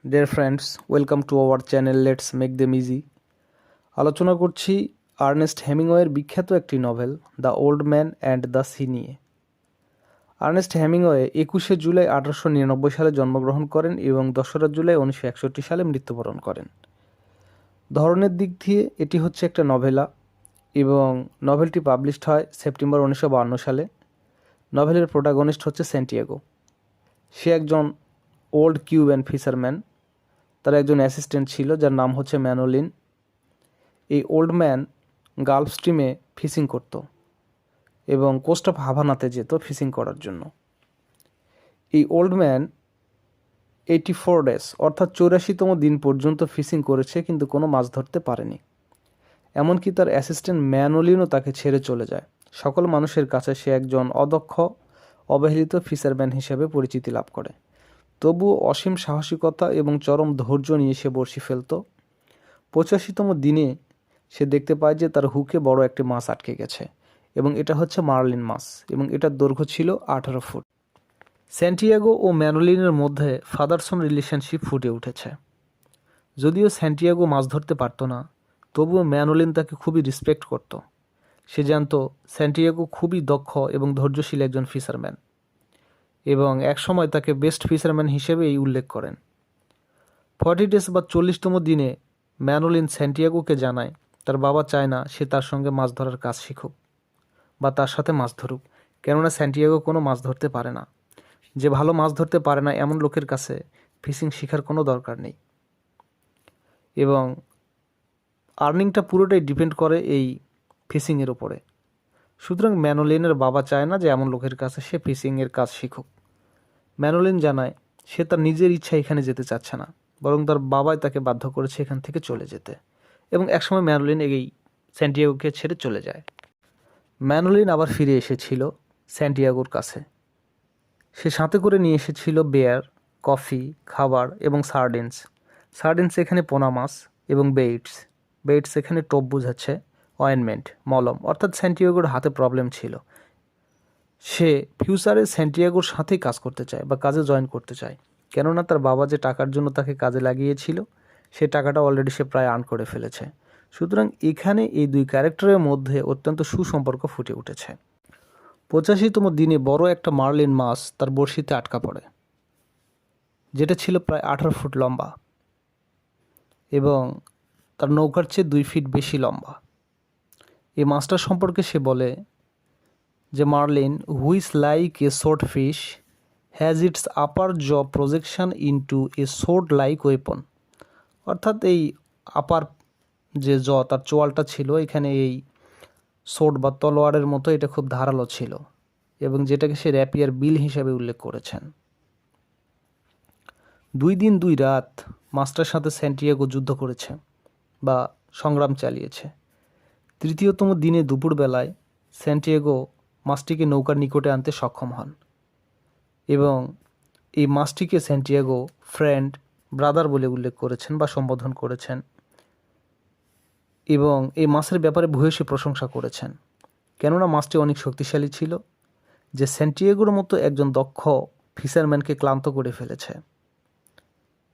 Dear friends, welcome to our channel let's make them easy. আলোচনা করছি Ernst হেমিংওয়ের বিখ্যাত একটি novel the old man and the sea নিয়ে। Ernest Hemingway 21শে July 1899 সালে জন্মগ্রহণ করেন এবং 2রা জুলাই 1961 সালে মৃত্যুবরণ করেন। ধরনের দিক দিয়ে এটি হচ্ছে একটা নভেলা এবং নভেলটি পাবলিশড হয় সেপ্টেম্বর 1952 সালে। নভেলের প্রোটাগনিস্ট হচ্ছে স্যান্টিয়াগো। সে একজন ওল্ড কিউবান ফিশারম্যান। তার একজন অ্যাসিস্ট্যান্ট ছিল যার নাম হচ্ছে ম্যানোলিন। এই ওল্ড ম্যান গালফ স্ট্রিমে ফিশিং করত এবং কোস্ট অফ হাভানাতে যেত ফিশিং করার জন্য। এই ওল্ড ম্যান 84 ডেজ অর্থাৎ 84তম দিন পর্যন্ত ফিশিং করেছে, কিন্তু কোনো মাছ ধরতে পারেনি। এমনকি তার অ্যাসিস্ট্যান্ট ম্যানোলিনও তাকে ছেড়ে চলে যায়। সকল মানুষের কাছে সে একজন অদক্ষ, অবহেলিত ফিশারম্যান হিসেবে পরিচিতি লাভ করে। তবুও অসীম সাহসিকতা এবং চরম ধৈর্য নিয়ে সে বড়শি ফেলত। 85তম দিনে সে দেখতে পায় যে তার হুকে বড় একটি মাছ আটকে গেছে এবং এটা হচ্ছে মার্লিন মাছ এবং এটার দৈর্ঘ্য ছিল 18 ফুট। স্যান্টিয়াগো ও ম্যানোলিনের মধ্যে ফাদার সন রিলেশনশিপ ফুটে উঠেছে। যদিও স্যান্টিয়াগো মাছ ধরতে পারত না, তবুও ম্যানোলিন তাকে খুবই রেসপেক্ট করত। সে জানত স্যান্টিয়াগো খুবই দক্ষ এবং ধৈর্যশীল একজন ফিশারম্যান এবং একসময় তাকে বেস্ট ফিশারম্যান হিসেবেই উল্লেখ করেন। 40 ডেজ বা 40তম দিনে ম্যানোলিন স্যান্টিয়াগোকে জানায় তার বাবা চায় না সে তার সঙ্গে মাছ ধরার কাজ শিখুক বা তার সাথে মাছ ধরুক, কেননা স্যান্টিয়াগো কোনো মাছ ধরতে পারে না। যে ভালো মাছ ধরতে পারে না এমন লোকের কাছে ফিশিং শেখার কোনো দরকার নেই এবং আর্নিংটা পুরোটাই ডিপেন্ড করে এই ফিশিংয়ের উপরে। সুতরাং ম্যানোলিনের বাবা চায় না যে এমন লোকের কাছে সে ফিশিংয়ের কাজ শিখুক। ম্যানোলিন জানায় সে তার নিজের ইচ্ছা এখানে যেতে চাচ্ছে না, বরং তার বাবাই তাকে বাধ্য করেছে এখান থেকে চলে যেতে, এবং একসময় ম্যানোলিন এই স্যান্টিয়াগোকে ছেড়ে চলে যায়। ম্যানোলিন আবার ফিরে এসেছিল স্যান্টিয়াগোর কাছে। সে সাথে করে নিয়ে এসেছিল বেয়ার, কফি, খাবার এবং সার্ডিনস এখানে পোনা মাছ, এবং বেইটস এখানে টোপ বোঝাচ্ছে অয়েনমেন্ট, মলম, অর্থাৎ স্যান্টিয়াগোর হাতে প্রবলেম ছিল। সে ফিউচারে স্যান্টিয়াগোর সাথেই কাজ করতে চায় বা কাজে জয়েন করতে চায়, কেননা তার বাবা যে টাকার জন্য তাকে কাজে লাগিয়েছিল সে টাকাটা অলরেডি সে প্রায় আর্ন করে ফেলেছে। সুতরাং এখানে এই দুই ক্যারেক্টারের মধ্যে অত্যন্ত সুসম্পর্ক ফুটে উঠেছে। 85তম দিনে বড় একটা মার্লিন মাছ তার বড়শিতে আটকা পড়ে, যেটা ছিল প্রায় 18 ফুট লম্বা এবং তার নৌকার চেয়ে 2 ফিট বেশি লম্বা। এই মাছটার সম্পর্কে সে বলে যে marlin, which like a short fish, has its upper jaw projection into a sword like weapon. অর্থাৎ এই আপার যে তার চোয়ালটা ছিল এখানে এই সোর্ড বা তলোয়ারের মতো, এটা খুব ধারালো ছিল এবং যেটাকে সে র্যাপিয়ার বিল হিসাবে উল্লেখ করেছেন। 2 দিন 2 রাত মাস্টার সাথে স্যান্টিয়াগো যুদ্ধ করেছে বা সংগ্রাম চালিয়েছে। 3তম দিনে দুপুরবেলায় স্যান্টিয়াগো মাছটিকে নৌকার নিকটে আনতে সক্ষম হন এবং এই মাছটিকে স্যান্টিয়াগো ফ্রেন্ড, ব্রাদার বলে উল্লেখ করেছেন বা সম্বোধন করেছেন এবং এই মাছের ব্যাপারে ভূয়সী প্রশংসা করেছেন, কেননা মাছটি অনেক শক্তিশালী ছিল, যে স্যান্টিয়াগোর মতো একজন দক্ষ ফিশারম্যানকে ক্লান্ত করে ফেলেছে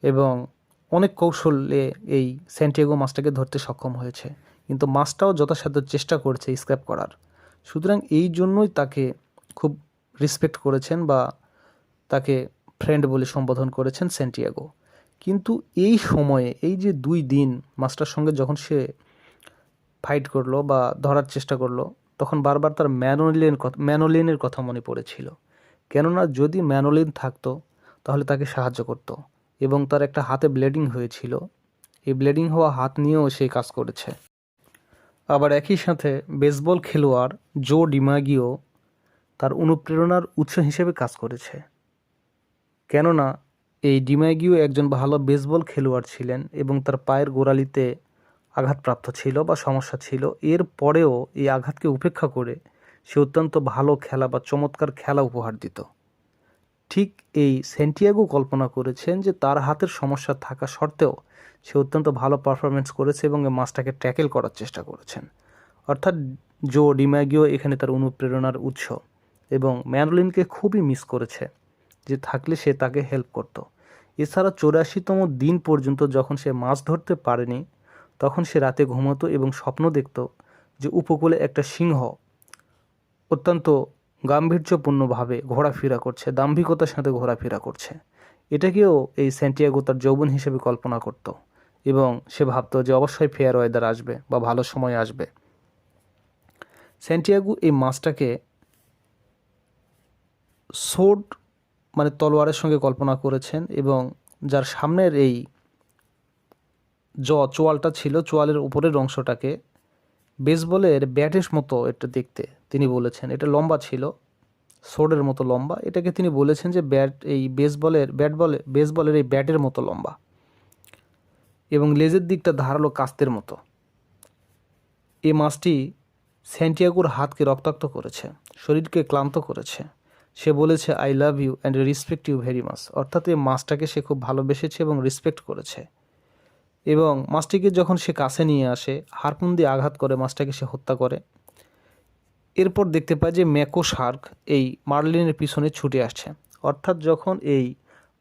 এবং অনেক কৌশলে এই স্যান্টিয়াগো মাছটাকে ধরতে সক্ষম হয়েছে, কিন্তু মাছটাও যথাসাধ্য চেষ্টা করছে স্ক্র্যাপ করার। সুতরাং এই জন্যই তাকে খুব রেসপেক্ট করেছেন বা তাকে ফ্রেন্ড বলে সম্বোধন করেছেন স্যান্টিয়াগো। কিন্তু এই সময়ে এই যে 2 দিন মাছটার সঙ্গে যখন সে ফাইট করলো বা ধরার চেষ্টা করলো, তখন বারবার তার ম্যানোলিনের কথা মনে পড়েছিল, কেননা যদি ম্যানোলিন থাকতো তাহলে তাকে সাহায্য করতো এবং তার একটা হাতে ব্লিডিং হয়েছিল, এই ব্লিডিং হওয়া হাত নিয়েও সে কাজ করেছে। আবার একই সাথে বেসবল খেলোয়াড় জো ডিমাগিও তার অনুপ্রেরণার উৎস হিসেবে কাজ করেছে, কেননা এই ডিমাগিও একজন ভালো বেসবল খেলোয়াড় ছিলেন এবং তার পায়ের গোড়ালিতে আঘাতপ্রাপ্ত ছিল বা সমস্যা ছিল। এর পরেও এই আঘাতকে উপেক্ষা করে সে অত্যন্ত ভালো খেলা বা চমৎকার খেলা উপহার দিত। ঠিক এই স্যান্টিয়াগো কল্পনা করেছেন যে তার হাতের সমস্যা থাকা সত্ত্বেও সে অত্যন্ত ভালো পারফরমেন্স করেছে এবং এই মাছটাকে ট্যাকেল করার চেষ্টা করেছেন। অর্থাৎ জো ডিম্যাগিও এখানে তার অনুপ্রেরণার উৎস এবং ম্যানোলিনকে খুবই মিস করেছে, যে থাকলে সে তাকে হেল্প করত এছাড়া 84তম দিন পর্যন্ত যখন সে মাছ ধরতে পারেনি তখন সে রাতে ঘুমোতো এবং স্বপ্ন দেখত যে উপকূলে একটা সিংহ অত্যন্ত গাম্ভীর্যপূর্ণভাবে ঘোরাফেরা করছে, দাম্ভিকতার সাথে ঘোরাফেরা করছে। এটাকেও এই স্যান্টিয়াগো তার যৌবন হিসেবে কল্পনা করত এবং সে ভাবত যে অবশ্যই ফেয়ার ওয়েদার আসবে বা ভালো সময় আসবে। স্যান্টিয়াগো এই মাছটাকে সোড মানে তলোয়ারের সঙ্গে কল্পনা করেছেন এবং যার সামনের এই চোয়ালটা ছিল, চোয়ালের উপরের অংশটাকে বেসবলের ব্যাটের মতো এটা দেখতে তিনি বলেছেন। এটা লম্বা ছিল, সোডের মতো লম্বা। এটাকে তিনি বলেছেন যে এই বেসবলের এই ব্যাটের মতো লম্বা এবং লেজের দিকটা ধারালো কাস্তের মতো। এই মাছটি স্যান্টিয়াগোর হাতকে রক্তাক্ত করেছে, শরীরকে ক্লান্ত করেছে। সে বলেছে I love you and respect you very much, অর্থাৎ এই মাছটাকে সে খুব ভালোবেসেছে এবং রেসপেক্ট করেছে। এবং মাছটিকে যখন সে কাছে নিয়ে আসে, হারপুন দিয়ে আঘাত করে মাছটাকে সে হত্যা করে। এরপর দেখতে পায় যে ম্যাকো শার্ক এই মার্লিনের পিছনে ছুটে আসছে, অর্থাৎ যখন এই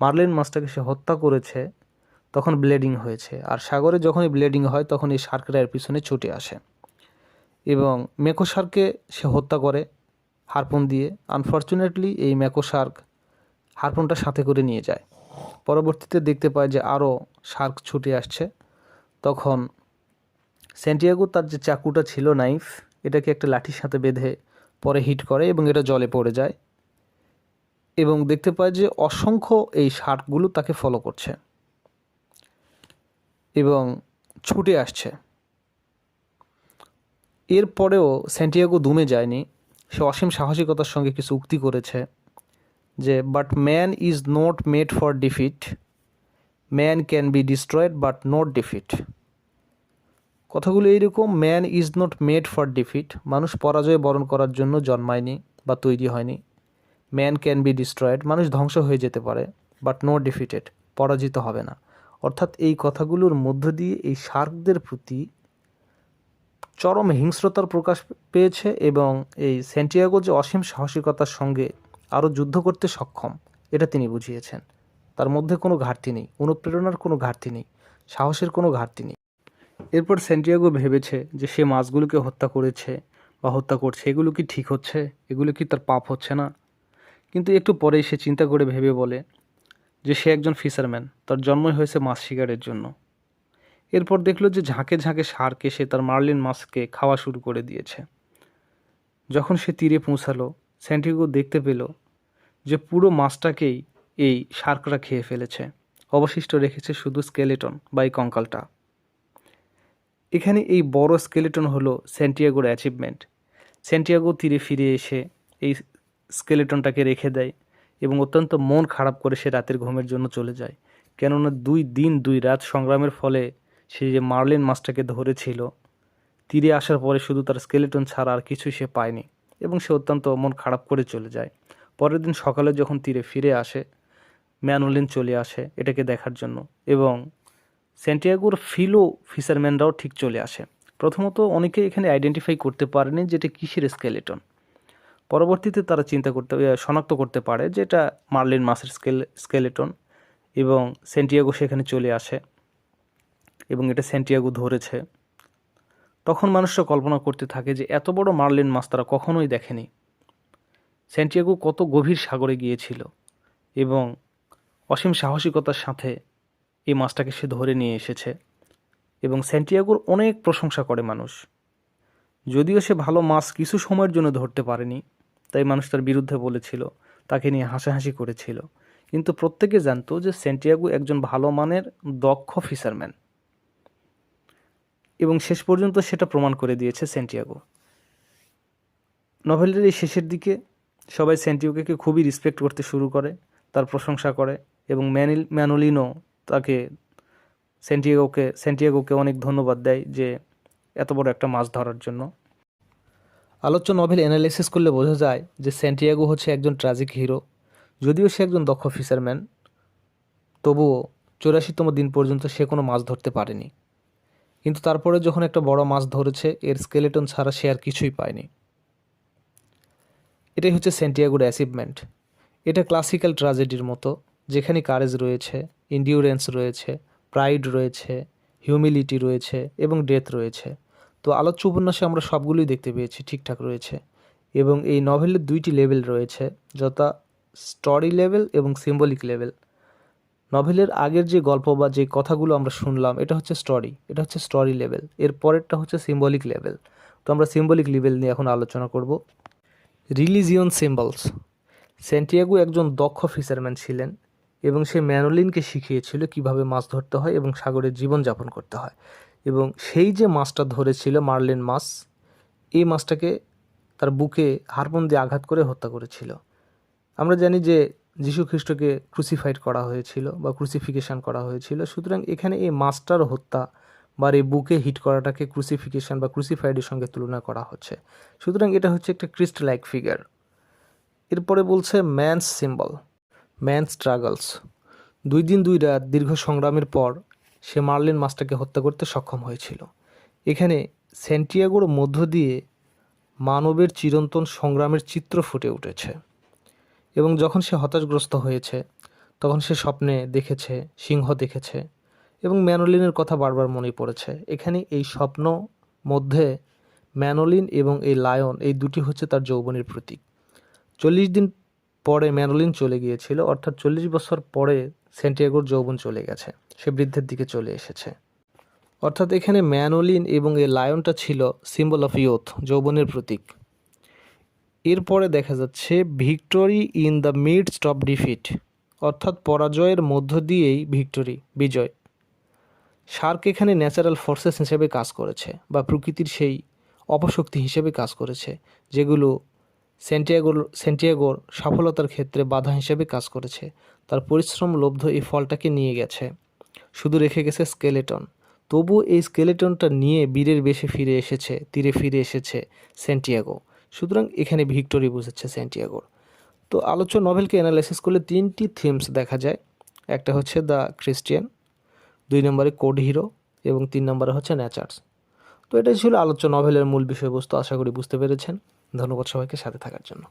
মার্লিন মাছটাকে সে হত্যা করেছে তখন ব্লিডিং হয়েছে, আর সাগরে যখনই ব্লিডিং হয় তখন এই শার্করা এর পিছনে ছুটে আসে এবং ম্যাকো শার্ককে সে হত্যা করে হারপুন দিয়ে। আনফর্চুনেটলি এই ম্যাকো শার্ক হারপুনটা সাথে করে নিয়ে যায়। পরবর্তীতে দেখতে পায় যে আরও শার্ক ছুটে আসছে। তখন স্যান্টিয়াগো তার যে চাকুটা ছিল, নাইফ, এটাকে একটা লাঠির সাথে বেঁধে পরে হিট করে এবং এটা জলে পড়ে যায় এবং দেখতে পায় যে অসংখ্য এই শার্কগুলো তাকে ফলো করছে এবং ছুটে আসছে। এরপরেও স্যান্টিয়াগো দমে যায়নি, সে অসীম সাহসিকতার সঙ্গে কিছু উক্তি করেছে যে but man is not made for defeat, man can be destroyed but not defeat. কথাগুলো এইরকম, man is not made for defeat, মানুষ পরাজয় বরণ করার জন্য জন্মায়নি বা তৈরি হয়নি। ম্যান ক্যান বি ডিস্ট্রয়েড, মানুষ ধ্বংস হয়ে যেতে পারে, বাট নট ডিফিটেড, পরাজিত হবে না। অর্থাৎ এই কথাগুলোর মধ্য দিয়ে এই শার্কদের প্রতি চরম হিংস্রতার প্রকাশ পেয়েছে এবং এই স্যান্টিয়াগো যে অসীম সাহসিকতার সঙ্গে আরও যুদ্ধ করতে সক্ষম এটা তিনি বুঝিয়েছেন। তার মধ্যে কোনো ঘাটতি নেই, অনুপ্রেরণার কোনো ঘাটতি নেই, সাহসের কোনো ঘাটতি নেই। এরপর স্যান্টিয়াগো ভেবেছে যে সে মাছগুলোকে হত্যা করেছে বা হত্যা করছে, এগুলো কি ঠিক হচ্ছে, এগুলো কি তার পাপ হচ্ছে না? কিন্তু একটু পরেই সে চিন্তা করে ভেবে বলে যে সে একজন ফিশারম্যান, তার জন্মই হয়েছে মাছ শিকারের জন্য। এরপর দেখলো যে ঝাঁকে ঝাঁকে শার্ক এসে তার মার্লিন মাছকে খাওয়া শুরু করে দিয়েছে। যখন সে তীরে পৌঁছালো, স্যান্টিয়াগো দেখতে পেল যে পুরো মাছটাকেই এই শার্করা খেয়ে ফেলেছে, অবশিষ্ট রেখেছে শুধু স্কেলেটন বা এই কঙ্কালটা। এখানে এই বড় স্কেলেটন হলো স্যান্টিয়াগোর অ্যাচিভমেন্ট। স্যান্টিয়াগো তীরে ফিরে এসে এই স্কেলেটনটাকে রেখে দেয় এবং অত্যন্ত মন খারাপ করে সে রাতের ঘুমের জন্য চলে যায়। কেননা 2 দিন 2 রাত সংগ্রামের ফলে সে যে মার্লিন মাছটাকে ধরেছিল, তীরে আসার পরে শুধু তার স্কেলেটন ছাড়া আর কিছুই সে পায়নি এবং সে অত্যন্ত মন খারাপ করে চলে যায়। পরের দিন সকালে যখন তীরে ফিরে আসে, ম্যানোলিন চলে আসে এটাকে দেখার জন্য এবং স্যান্টিয়াগোর ফিশারম্যানরাও ঠিক চলে আসে। প্রথমত অনেকে এখানে আইডেন্টিফাই করতে পারেনি যে এটা কিসের স্কেলেটন। পরবর্তীতে তারা শনাক্ত করতে পারে যে এটা মার্লিন মাছের স্কেলেটন এবং স্যান্টিয়াগো সেখানে চলে আসে এবং এটা স্যান্টিয়াগো ধরেছে। তখন মানুষরা কল্পনা করতে থাকে যে এত বড় মার্লিন মাছ তারা কখনোই দেখেনি। স্যান্টিয়াগো কত গভীর সাগরে গিয়েছিল এবং অসীম সাহসিকতার সাথে এই মাছটাকে সে ধরে নিয়ে এসেছে এবং স্যান্টিয়াগোর অনেক প্রশংসা করে মানুষ। যদিও সে ভালো মাছ কিছু সময়ের জন্য ধরতে পারেনি, তাই মানুষ তার বিরুদ্ধে বলেছিল, তাকে নিয়ে হাসাহাসি করেছিল, কিন্তু প্রত্যেকে জানতো যে স্যান্টিয়াগো একজন ভালো মানের দক্ষ ফিশারম্যান এবং শেষ পর্যন্ত সেটা প্রমাণ করে দিয়েছে স্যান্টিয়াগো। নভেলের এই শেষের দিকে সবাই স্যান্টিয়াগোকে খুবই রেসপেক্ট করতে শুরু করে, তার প্রশংসা করে এবং ম্যানোলিনো তাকে স্যান্টিয়াগোকে অনেক ধন্যবাদ দেয় যে এত বড় একটা মাছ ধরার জন্য। আলোচ্য নভেল অ্যানালাইসিস করলে বোঝা যায় যে স্যান্টিয়াগো হচ্ছে একজন ট্র্যাজিক হিরো। যদিও সে একজন দক্ষ ফিশারম্যান, তবুও 84তম দিন পর্যন্ত সে কোনো মাছ ধরতে পারেনি। কিন্তু তারপরে যখন একটা বড় মাছ ধরেছে, এর স্কেলেটন ছাড়া সে আর কিছুই পায়নি। এটাই হচ্ছে স্যান্টিয়াগোর অ্যাচিভমেন্ট। এটা ক্লাসিক্যাল ট্র্যাজেডির মতো, যেখানে কারেজ রয়েছে, এন্ডিউরেন্স রয়েছে, প্রাইড রয়েছে, হিউমিলিটি রয়েছে এবং ডেথ রয়েছে। তো আলোচ্য উপন্যাসে আমরা সবগুলোই দেখতে পেয়েছি ঠিকঠাক রয়েছে। এবং এই নভেলের দুইটি লেভেল রয়েছে, যথা স্টোরি লেভেল এবং সিম্বলিক লেভেল। নভেলের আগের যে গল্প বা যে কথাগুলো আমরা শুনলাম এটা হচ্ছে স্টোরি, এটা হচ্ছে স্টোরি লেভেল। এর পরেরটা হচ্ছে সিম্বলিক লেভেল। তো আমরা সিম্বলিক লেভেল নিয়ে এখন আলোচনা করব। Religion symbols. স্যান্টিয়াগো একজন দক্ষ ফিশারম্যান ছিলেন এবং সে ম্যানোলিনকে শিখিয়েছিল কিভাবে মাছ ধরতে হয় এবং সাগরে জীবনযাপন করতে হয়। এবং সেই যে মাছটা ধরেছিল মার্লিন মাছ, এই মাছটাকে তার বুকে হারপুন দিয়ে আঘাত করে হত্যা করেছিল। আমরা জানি যে যীশু খ্রিস্টকে ক্রুসিফাইড করা হয়েছিল বা ক্রুসিফিকেশন করা হয়েছিল। সুতরাং এখানে এই মাছটার হত্যা বা এই বুকে হিট করাটাকে ক্রুসিফিকেশন বা ক্রুসিফাইডের সঙ্গে তুলনা করা হচ্ছে। সুতরাং এটা হচ্ছে একটা ক্রিস্ট লাইক ফিগার। এরপরে বলছে ম্যানস সিম্বল, ম্যান স্ট্রাগলস। 2 দিন 2 রাত দীর্ঘ সংগ্রামের পর সে মার্লিন মাছটাকে হত্যা করতে সক্ষম হয়েছিল। এখানে স্যান্টিয়াগোর মধ্য দিয়ে মানবের চিরন্তন সংগ্রামের চিত্র ফুটে উঠেছে। এবং যখন সে হতাশগ্রস্ত হয়েছে তখন সে স্বপ্নে দেখেছে, সিংহ দেখেছে এবং ম্যানোলিনের কথা বারবার মনে পড়েছে। এখানে এই স্বপ্ন মধ্যে ম্যানোলিন এবং এই লায়ন, এই দুটি হচ্ছে তার যৌবনের প্রতীক। 40 দিন পরে ম্যানোলিন চলে গিয়েছিল, অর্থাৎ 40 বছর পরে স্যান্টিয়াগোর যৌবন চলে গেছে, সে বৃদ্ধের দিকে চলে এসেছে। অর্থাৎ এখানে ম্যানোলিন এবং এই লায়নটা ছিল সিম্বল অফ ইয়ুথ, যৌবনের প্রতীক। এরপরে দেখা যাচ্ছে victory in the midst of defeat, অর্থাৎ পরাজয়ের মধ্য দিয়েই ভিক্টোরি, বিজয়। শার্ক এখানে ন্যাচারাল ফোর্সেস হিসেবে কাজ করেছে বা প্রকৃতির সেই অপশক্তি হিসেবে কাজ করেছে, যেগুলো স্যান্টিয়াগোর সফলতার ক্ষেত্রে বাধা হিসেবে কাজ করেছে। তার পরিশ্রম লব্ধ এই ফলটাকে নিয়ে গেছে, শুধু রেখে গেছে স্কেলেটন। তবু এই স্কেলেটনটা নিয়ে বীরের বেশে ফিরে এসেছে, তীরে ফিরে এসেছে স্যান্টিয়াগো। সুতরাং এখানে ভিক্টোরি বুঝাচ্ছে স্যান্টিয়াগোর। তো আলোচ্য নভেলকে অ্যানালাইসিস করলে 3টি থিমস দেখা যায়। একটা হচ্ছে দ্য ক্রিশ্চিয়ান, 2 নম্বরে কোড হিরো এবং 3 নম্বরে হচ্ছে নেচার্স। তো এটাই ছিল আলোচ্য নভেলের মূল বিষয়বস্তু। আশা করি বুঝতে পেরেছেন। ধন্যবাদ সবাইকে সাথে থাকার জন্য।